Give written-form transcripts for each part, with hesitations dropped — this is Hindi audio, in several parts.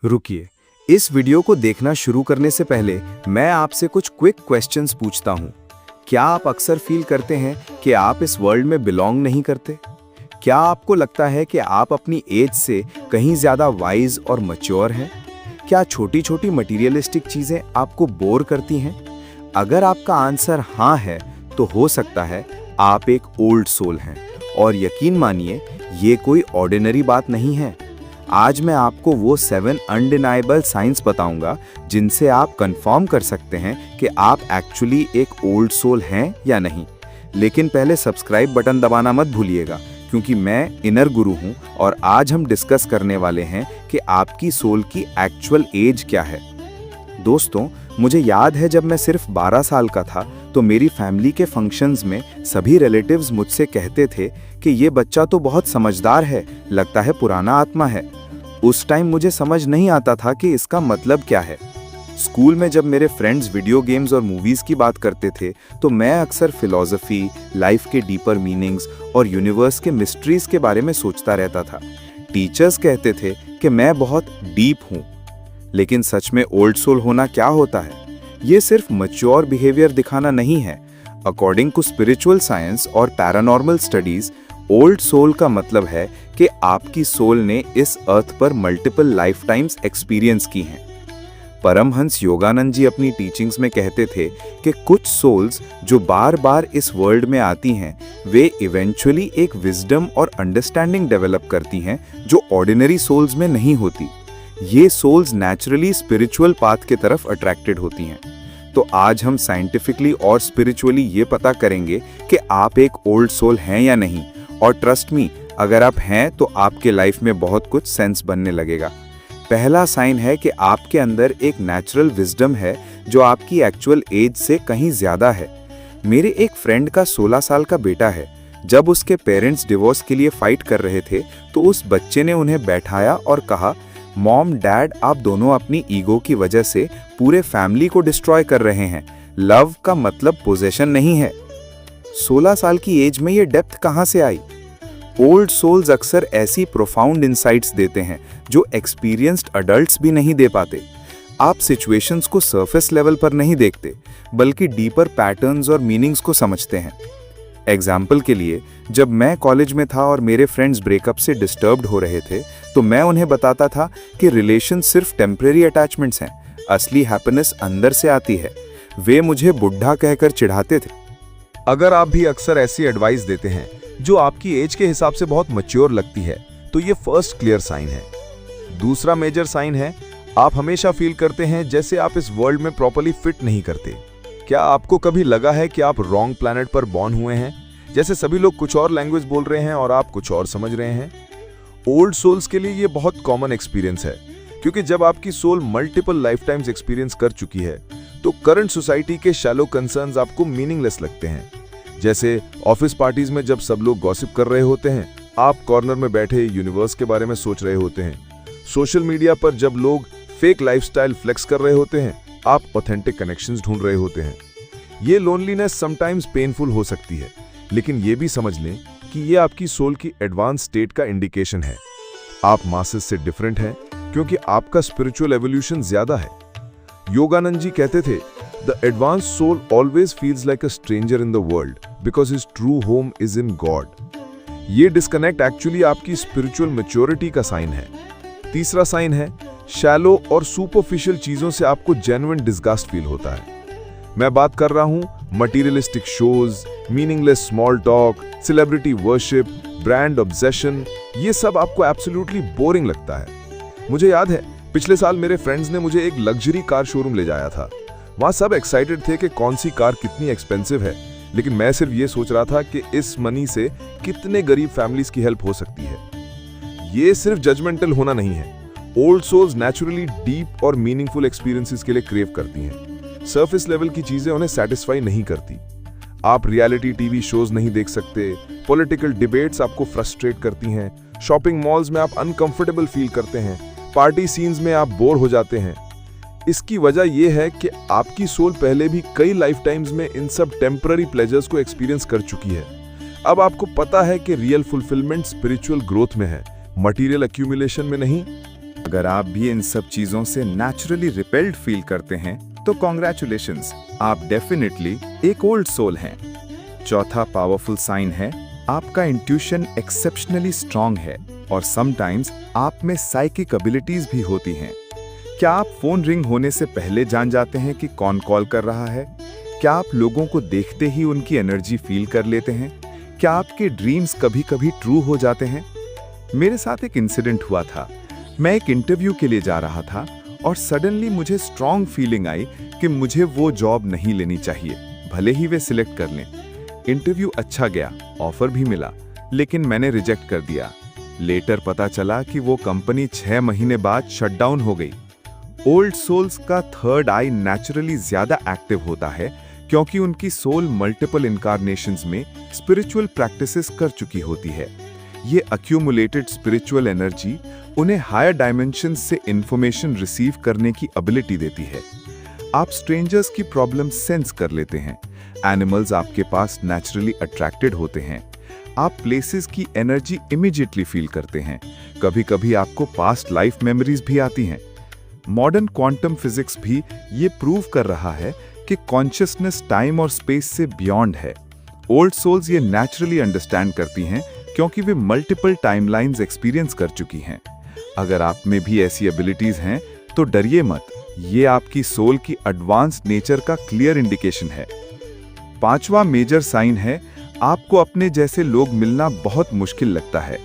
रुकिए, इस वीडियो को देखना शुरू करने से पहले मैं आपसे कुछ क्विक क्वेश्चंस पूछता हूँ। क्या आप अक्सर फील करते हैं कि आप इस वर्ल्ड में बिलोंग नहीं करते? क्या आपको लगता है कि आप अपनी एज से कहीं ज़्यादा वाइज और मैच्योर हैं? क्या छोटी छोटी मटीरियलिस्टिक चीज़ें आपको बोर करती हैं? अगर आपका आंसर हाँ है, तो हो सकता है आप एक ओल्ड सोल हैं। और यकीन मानिए, ये कोई ऑर्डिनरी बात नहीं है। आज मैं आपको वो 7 अनडिनाइबल साइंस बताऊंगा जिनसे आप कंफर्म कर सकते हैं कि आप एक्चुअली एक ओल्ड सोल हैं या नहीं। लेकिन पहले सब्सक्राइब बटन दबाना मत भूलिएगा, क्योंकि मैं इनर गुरु हूं और आज हम डिस्कस करने वाले हैं कि आपकी सोल की एक्चुअल एज क्या है। दोस्तों, मुझे याद है जब मैं सिर्फ 12 साल का था तो मेरी फैमिली के फंक्शंस में सभी रिलेटिव्स मुझसे कहते थे कि ये बच्चा तो बहुत समझदार है, लगता है पुराना आत्मा है। उस टाइम मुझे समझ नहीं आता था कि इसका मतलब क्या है। स्कूल में जब मेरे फ्रेंड्स वीडियो गेम्स और मूवीज़ की बात करते थे तो मैं अक्सर फिलॉसफी, लाइफ के डीपर मीनिंग्स और यूनिवर्स के मिस्ट्रीज के बारे में सोचता रहता था। टीचर्स कहते थे कि मैं बहुत डीप हूँ। लेकिन सच में ओल्ड सोल होना क्या होता है? ये सिर्फ मैच्योर बिहेवियर दिखाना नहीं है। अकॉर्डिंग टू स्पिरिचुअल साइंस और पैरानॉर्मल स्टडीज, ओल्ड सोल का मतलब है कि आपकी सोल ने इस अर्थ पर मल्टीपल लाइफ टाइम्स एक्सपीरियंस की हैं। परमहंस योगानंद जी अपनी टीचिंग्स में कहते थे कि कुछ सोल्स जो बार बार इस वर्ल्ड में आती हैं, वे इवेंचुअली एक विजडम और अंडरस्टैंडिंग डेवलप करती हैं जो ऑर्डिनरी सोल्स में नहीं होती। ये सोल्स नेचुरली स्पिरिचुअल पाथ के तरफ अट्रैक्टेड होती हैं। तो आज हम साइंटिफिकली और स्पिरिचुअली ये पता करेंगे कि आप एक ओल्ड सोल हैं या नहीं। और ट्रस्ट मी, अगर आप हैं तो आपके लाइफ में बहुत कुछ सेंस बनने लगेगा। पहला साइन है कि आपके अंदर एक नेचुरल विजडम है जो आपकी एक्चुअल एज से कहीं ज्यादा है। मेरे एक फ्रेंड का 16 साल का बेटा है। जब उसके पेरेंट्स डिवोर्स के लिए फाइट कर रहे थे तो उस बच्चे ने उन्हें बैठाया और कहा, मॉम डैड, आप दोनों अपनी ईगो की वजह से पूरे फैमिली को डिस्ट्रॉय कर रहे हैं। लव का मतलब पोजेशन नहीं है। 16 साल की एज में ये डेप्थ कहां से आई? ओल्ड सोल्स अक्सर ऐसी प्रोफाउंड इनसाइट्स देते हैं जो एक्सपीरियंस्ड अडल्ट्स भी नहीं दे पाते। आप सिचुएशंस को सरफेस लेवल पर नहीं देखते, बल्कि डीपर पैटर्न्स और मीनिंग्स को समझते हैं। एग्जाम्पल के लिए, जब मैं कॉलेज में था और मेरे फ्रेंड्स ब्रेकअप से डिस्टर्ब्ड हो रहे थे तो मैं उन्हें बताता था कि रिलेशन सिर्फ टेम्परेरी अटैचमेंट्स हैं, असली हैप्पीनेस अंदर से आती है। वे मुझे बुढ़ा कहकर चिढ़ाते थे। अगर आप भी अक्सर ऐसी एडवाइस देते हैं जो आपकी एज के हिसाब से बहुत मैच्योर लगती है, तो ये फर्स्ट क्लियर साइन है। दूसरा मेजर साइन है, आप हमेशा फील करते हैं जैसे आप इस वर्ल्ड में प्रॉपर्ली फिट नहीं करते। क्या आपको कभी लगा है कि आप रॉन्ग प्लैनेट पर बॉर्न हुए हैं? जैसे सभी लोग कुछ और लैंग्वेज बोल रहे हैं और आप कुछ और समझ रहे हैं। ओल्ड सोल्स के लिए ये बहुत कॉमन एक्सपीरियंस है, क्योंकि जब आपकी soul multiple lifetimes experience कर चुकी है तो करंट सोसाइटी के शैलो कंसर्न्स आपको मीनिंगलेस लगते हैं। जैसे ऑफिस पार्टीज में जब सब लोग गॉसिप कर रहे होते हैं, आप कॉर्नर में बैठे यूनिवर्स के बारे में सोच रहे होते हैं। सोशल मीडिया पर जब लोग फेक लाइफस्टाइल फ्लेक्स कर रहे होते हैं, आप ऑथेंटिक कनेक्शंस ढूंढ रहे होते हैं। ये लोनलीनेस समटाइम्स पेनफुल हो सकती है, लेकिन ये भी समझ लें कि ये आपकी सोल की एडवांस स्टेट का इंडिकेशन है। आप मासेस से डिफरेंट हैं क्योंकि आपका स्पिरिचुअल एवोल्यूशन ज्यादा है। योगानंद जी कहते थे, The advanced soul always feels like a stranger in the world because his true home is in God. ये डिस्कनेक्ट एक्चुअली आपकी स्पिरिचुअल मैच्योरिटी का साइन है। तीसरा साइन है, शैलो और सुपरफिशियल चीजों से आपको जेन्युइन डिस्गस्ट फील होता है। मैं बात कर रहा हूं materialistic shows, meaningless small talk, celebrity worship, brand obsession. ये सब आपको एब्सोल्युटली बोरिंग लगता है। मुझे याद है, पिछले साल मेरे फ्रेंड्स ने मुझे एक लग्जरी कार शोरूम ले जाया था। वहां सब एक्साइटेड थे कि कौन सी कार कितनी एक्सपेंसिव है, लेकिन मैं सिर्फ ये सोच रहा था कि इस मनी से कितने गरीब फैमिलीज की हेल्प हो सकती है। ये सिर्फ जजमेंटल होना नहीं है। ओल्ड सोल्स नेचुरली डीप और मीनिंगफुल एक्सपीरियंसेस के लिए क्रेव करती हैं। सरफेस लेवल की चीजें उन्हें सेटिस्फाई नहीं करती। आप रियलिटी टीवी शोज नहीं देख सकते, पॉलिटिकल डिबेट्स आपको फ्रस्ट्रेट करती हैं, शॉपिंग मॉल्स में आप अनकंफर्टेबल फील करते हैं, पार्टी सीन्स में आप बोर हो जाते हैं। इसकी वजह यह है कि आपकी सोल पहले भी कई लाइफ टाइम्स में इन सब टेम्पररी प्लेजर्स को एक्सपीरियंस कर चुकी है। अब आपको पता है कि रियल फुलफिलमेंट स्पिरिचुअल ग्रोथ में है, मटेरियल एक्यूमुलेशन में नहीं। अगर आप भी इन सब चीजों से नेचुरली रिपेल्ड फील करते हैं तो कॉन्ग्रेचुलेशंस, आप डेफिनेटली एक ओल्ड सोल हैं। चौथा पावरफुल साइन है आपका इंट्यूशन एक्सेप्शनली स्ट्रांग है और समटाइम्स आप में साइकिक एबिलिटीज भी होती हैं। क्या आप फोन रिंग होने से पहले जान जाते हैं कि कौन कॉल कर रहा है? क्या आप लोगों को देखते ही उनकी एनर्जी फील कर लेते हैं? क्या आपके ड्रीम्स कभी-कभी ट्रू हो जाते हैं? मेरे साथ एक इंसिडेंट हुआ था। मैं एक इंटरव्यू के लिए जा रहा था और सडनली मुझे स्ट्रांग फीलिंग आई कि मुझे वो जॉब नहीं लेनी चाहिए, भले ही वे सिलेक्ट कर लें। इंटरव्यू अच्छा गया, ऑफर भी मिला, लेकिन मैंने रिजेक्ट कर दिया। लेटर पता चला कि वो कंपनी 6 महीने बाद शटडाउन हो गई। ओल्ड सोल्स का थर्ड आई नेचुरली ज्यादा एक्टिव होता है क्योंकि उनकी सोल मल्टीपल इनकारनेशंस में स्पिरिचुअल प्रैक्टिसेस कर चुकी होती है। ये अक्यूमुलेटेड स्पिरिचुअल एनर्जी उन्हें हायर डायमेंशंस से इंफॉर्मेशन रिसीव करने की एबिलिटी देती है। आप स्ट्रेंजर्स की प्रॉब्लम सेंस कर लेते हैं। एनिमल्स आपके पास नेचुरली अट्रैक्टेड होते हैं। आप प्लेसेस की एनर्जी इमीडिएटली फील करते हैं। कभी-कभी आपको पास्ट लाइफ मेमोरीज भी आती हैं। मॉडर्न क्वांटम फिजिक्स भी ये प्रूव कर रहा है कि कॉन्शियसनेस टाइम और स्पेस से बियॉन्ड है। ओल्ड सोल्स ये नेचुरली अंडरस्टैंड करती हैं क्योंकि वे मल्टीपल टाइमलाइंस एक्सपीरियंस कर चुकी हैं। अगर आप में भी ऐसी एबिलिटीज हैं तो डरिए मत, ये आपकी सोल की एडवांस्ड नेचर का क्लियर इंडिकेशन है। पांचवा मेजर साइन है आपको अपने जैसे लोग मिलना बहुत मुश्किल लगता है।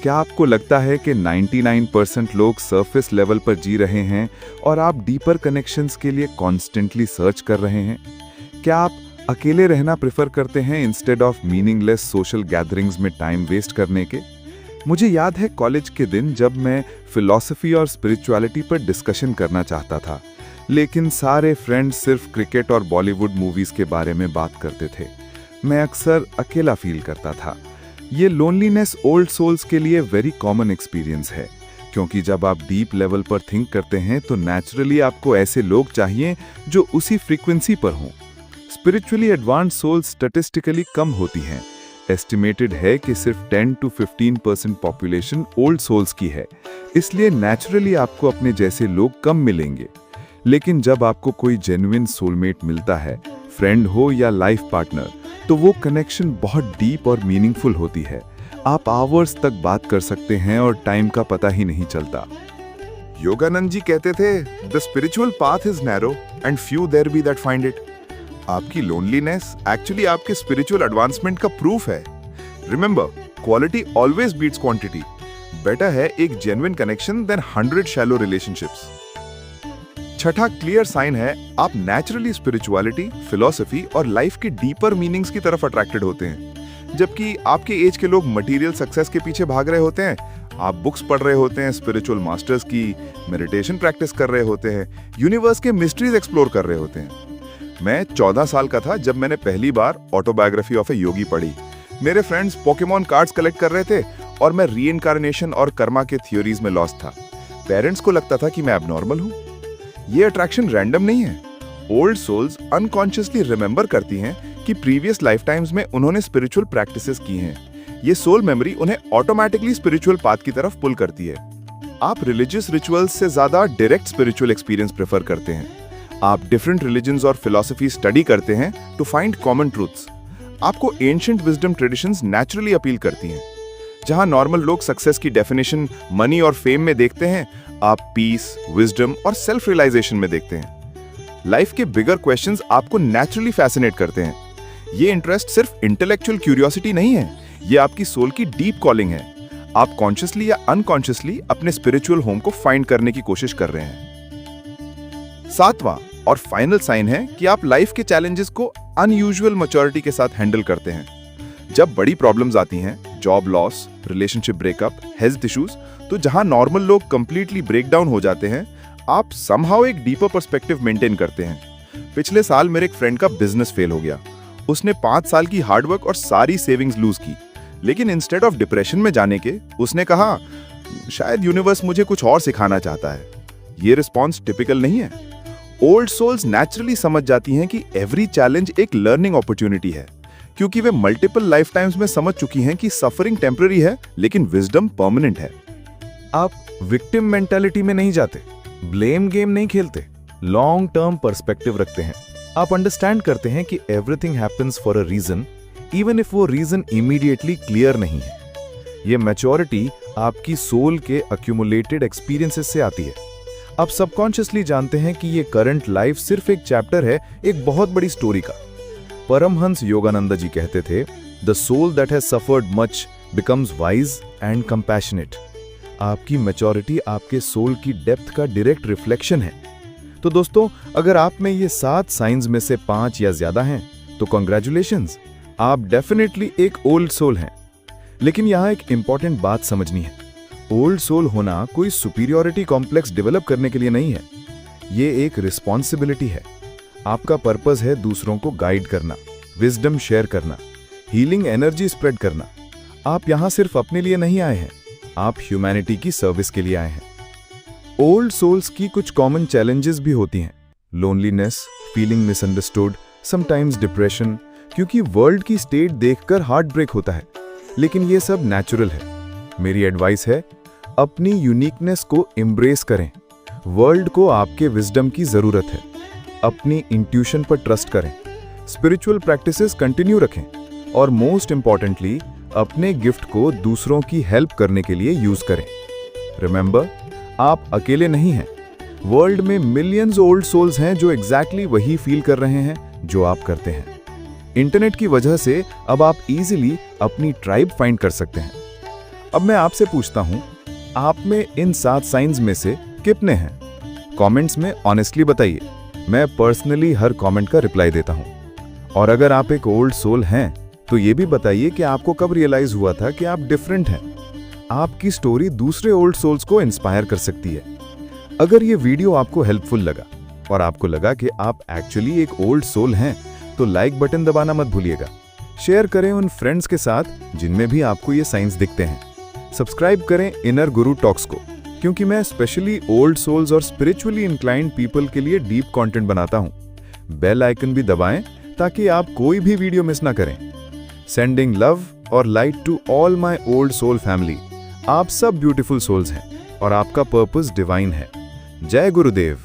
क्या आपको लगता है कि 99% लोग सरफेस लेवल पर जी रहे हैं और आप डीपर कनेक्शंस के लिए कॉन्स्टेंटली सर्च कर रहे हैं? क्या आप अकेले रहना प्रेफर करते हैं instead of meaningless social gatherings में टाइम वेस्ट करने के? मुझे याद है कॉलेज के दिन जब मैं फिलॉसफी और स्पिरिचुअलिटी पर डिस्कशन करना चाहता था, लेकिन सारे फ्रेंड्स सिर्फ क्रिकेट और बॉलीवुड मूवीज के बारे में बात करते थे। मैं अक्सर अकेला फील करता था। ये लोनलीनेस ओल्ड सोल्स के लिए वेरी कॉमन एक्सपीरियंस है, क्योंकि जब आप डीप लेवल पर थिंक करते हैं तो नेचुरली आपको ऐसे लोग चाहिए जो उसी फ्रीक्वेंसी पर हों। स्पिरिचुअली एडवांस सोल्स स्टैटिस्टिकली कम होती हैं। एस्टिमेटेड है कि सिर्फ 10 to 15% पॉपुलेशन ओल्ड सोल्स की है, इसलिए नेचुरली आपको अपने जैसे लोग कम मिलेंगे। लेकिन जब आपको कोई जेन्युइन सोलमेट मिलता है, फ्रेंड हो या लाइफ पार्टनर, तो वो कनेक्शन बहुत डीप और मीनिंगफुल होती है। आप आवर्स तक बात कर सकते हैं और टाइम का पता ही नहीं चलता। योगानंद जी कहते थे, the spiritual path is narrow and few there be that find it. आपकी लोनलीनेस एक्चुअली आपके स्पिरिचुअल एडवांसमेंट का प्रूफ है। Remember, quality always beats quantity. Better है एक genuine connection than 100 shallow relationships. छठा क्लियर साइन है आप नेचुरली स्पिरिचुअलिटी, फिलॉसफी और लाइफ के डीपर मीनिंग्स की तरफ अट्रैक्टेड होते हैं। जबकि आपके एज के लोग मटेरियल सक्सेस के पीछे भाग रहे होते हैं, आप बुक्स पढ़ रहे होते हैं, स्पिरिचुअल मास्टर्स की मेडिटेशन प्रैक्टिस कर रहे होते हैं, यूनिवर्स के मिस्ट्रीज एक्सप्लोर कर रहे होते हैं। मैं 14 साल का था जब मैंने पहली बार ऑटोबायोग्राफी ऑफ ए योगी पढ़ी। मेरे फ्रेंड्स पोकेमॉन कार्ड्स कलेक्ट कर रहे थे और मैं रीइंकार्नेशन और कर्मा के थ्योरीज में लॉस्ट था। पेरेंट्स को लगता था कि मैं एबनॉर्मल हूं। ये अट्रैक्शन रैंडम नहीं है। ओल्ड सोल्स अनकॉन्शियसली रिमेंबर करती हैं कि प्रीवियस लाइफ टाइम्स में उन्होंने स्पिरिचुअल प्रैक्टिसेस की हैं। ये सोल मेमोरी उन्हें ऑटोमेटिकली स्पिरिचुअल पाथ की तरफ पुल करती है। आप रिलीजियस रिचुअल्स से ज्यादा डायरेक्ट स्पिरिचुअल एक्सपीरियंस प्रेफर करते हैं। आप डिफरेंट रिलीजन्स और फिलॉसफी स्टडी करते हैं टू फाइंड कॉमन ट्रूथ्स। आपको ancient wisdom traditions naturally appeal करती हैं। जहां नॉर्मल लोग सक्सेस की डेफिनेशन मनी और फेम में देखते हैं, आप पीस, विजडम और सेल्फ रियलाइजेशन में देखते हैं। लाइफ के बिगर क्वेश्चंस आपको नेचुरली फैसिनेट करते हैं। ये इंटरेस्ट सिर्फ इंटेलेक्चुअल क्यूरियोसिटी नहीं है, ये आपकी सोल की डीप कॉलिंग है। आप कॉन्शियसली या अनकॉन्शियसली अपने स्पिरिचुअल होम को फाइंड करने की कोशिश कर रहे हैं। सातवां और फाइनल साइन है कि आप लाइफ के चैलेंजेस को अनयूजुअल मैच्योरिटी के साथ हैंडल करते हैं। जब बड़ी प्रॉब्लम्स आती हैं, job loss, relationship breakup, health issues, तो जहां नॉर्मल लोग कंप्लीटली ब्रेक डाउन हो जाते हैं, आप समहाउ एक डीपर पर्सपेक्टिव मेंटेन करते हैं। पिछले साल मेरे एक फ्रेंड का बिजनेस फेल हो गया। उसने 5 साल की हार्डवर्क और सारी सेविंग्स लूज की, लेकिन इंस्टेड ऑफ डिप्रेशन में जाने के उसने कहा, शायद यूनिवर्स मुझे कुछ और सिखाना चाहता है। ये रिस्पॉन्स टिपिकल नहीं है। ओल्ड सोल्स नेचुरली समझ जाती हैं कि एवरी चैलेंज एक लर्निंग अपॉर्चुनिटी है, क्योंकि वे मल्टीपल लाइफ टाइम्स में समझ चुकी हैं कि सफरिंग टेम्पररी है लेकिन विजडम परमानेंट है। आप विक्टिम मेंटालिटी में नहीं जाते, ब्लेम गेम नहीं खेलते, लॉन्ग टर्म पर्सपेक्टिव रखते हैं। आप अंडरस्टैंड करते हैं कि everything happens for a reason, even if वो रीजन इमीडिएटली क्लियर नहीं है। ये मैच्योरिटी आपकी सोल के अक्यूमुलेटेड एक्सपीरियंसेस से आती है। आप सबकॉन्शियसली जानते हैं कि ये करंट लाइफ सिर्फ एक चैप्टर है एक बहुत बड़ी स्टोरी का। परमहंस योगानंद जी कहते थे, the soul that has suffered much becomes wise and compassionate. आपकी मैच्योरिटी आपके सोल की डेप्थ का डायरेक्ट रिफ्लेक्शन है। तो दोस्तों, अगर आप में ये 7 साइंस में से 5 या ज्यादा हैं, तो कॉन्ग्रेचुलेशंस, आप डेफिनेटली एक ओल्ड सोल हैं। लेकिन यहां एक इंपॉर्टेंट बात समझनी है। ओल्ड सोल होना कोई सुपीरियॉरिटी कॉम्प्लेक्स डेवलप करने के लिए नहीं है। ये एक रिस्पॉन्सिबिलिटी है। आपका पर्पस है दूसरों को गाइड करना, विजडम शेयर करना, हीलिंग एनर्जी स्प्रेड करना। आप यहां सिर्फ अपने लिए नहीं आए हैं, आप ह्यूमैनिटी की सर्विस के लिए आए हैं। ओल्ड सोल्स की कुछ कॉमन चैलेंजेस भी होती हैं, loneliness, feeling misunderstood, sometimes depression, क्योंकि वर्ल्ड की स्टेट देखकर हार्ट ब्रेक होता है। लेकिन ये सब नेचुरल है। मेरी एडवाइस है, अपनी यूनिकनेस को एम्ब्रेस करें। वर्ल्ड को आपके विजडम की जरूरत है। अपनी इंट्यूशन पर ट्रस्ट करें, स्पिरिचुअल प्रैक्टिसेस कंटिन्यू रखें और मोस्ट इंपॉर्टेंटली अपने गिफ्ट को दूसरों की हेल्प करने के लिए यूज करें। रिमेंबर, आप अकेले नहीं हैं। वर्ल्ड में मिलियंस ओल्ड सोल्स हैं जो एग्जैक्टली वही फील कर रहे हैं जो आप करते हैं। इंटरनेट की वजह से अब आप इजीली अपनी ट्राइब फाइंड कर सकते हैं। अब मैं आपसे पूछता हूं, आप में इन 7 साइंस में से कितने हैं? कमेंट्स में ऑनेस्टली बताइए। मैं पर्सनली हर कमेंट का रिप्लाई देता हूं। और अगर आप एक ओल्ड सोल हैं, तो ये भी बताइए कि आपको कब रियलाइज हुआ था कि आप डिफरेंट हैं। आपकी स्टोरी दूसरे ओल्ड सोल्स को इंस्पायर कर सकती है। अगर ये वीडियो आपको हेल्पफुल लगा और आपको लगा कि आप एक्चुअली एक ओल्ड सोल हैं, तो लाइक बटन दबाना मत भूलिएगा। शेयर करें उन फ्रेंड्स के साथ जिनमें भी आपको ये साइंस दिखते हैं। सब्सक्राइब करें इनर गुरु टॉक्स को, क्योंकि मैं स्पेशली ओल्ड सोल्स और स्पिरिचुअली इंक्लाइंड पीपल के लिए डीप कंटेंट बनाता हूं। बेल आइकन भी दबाएं ताकि आप कोई भी वीडियो मिस ना करें। सेंडिंग लव और light to all my old soul family. आप सब ब्यूटीफुल सोल्स हैं और आपका पर्पस डिवाइन है। जय गुरुदेव।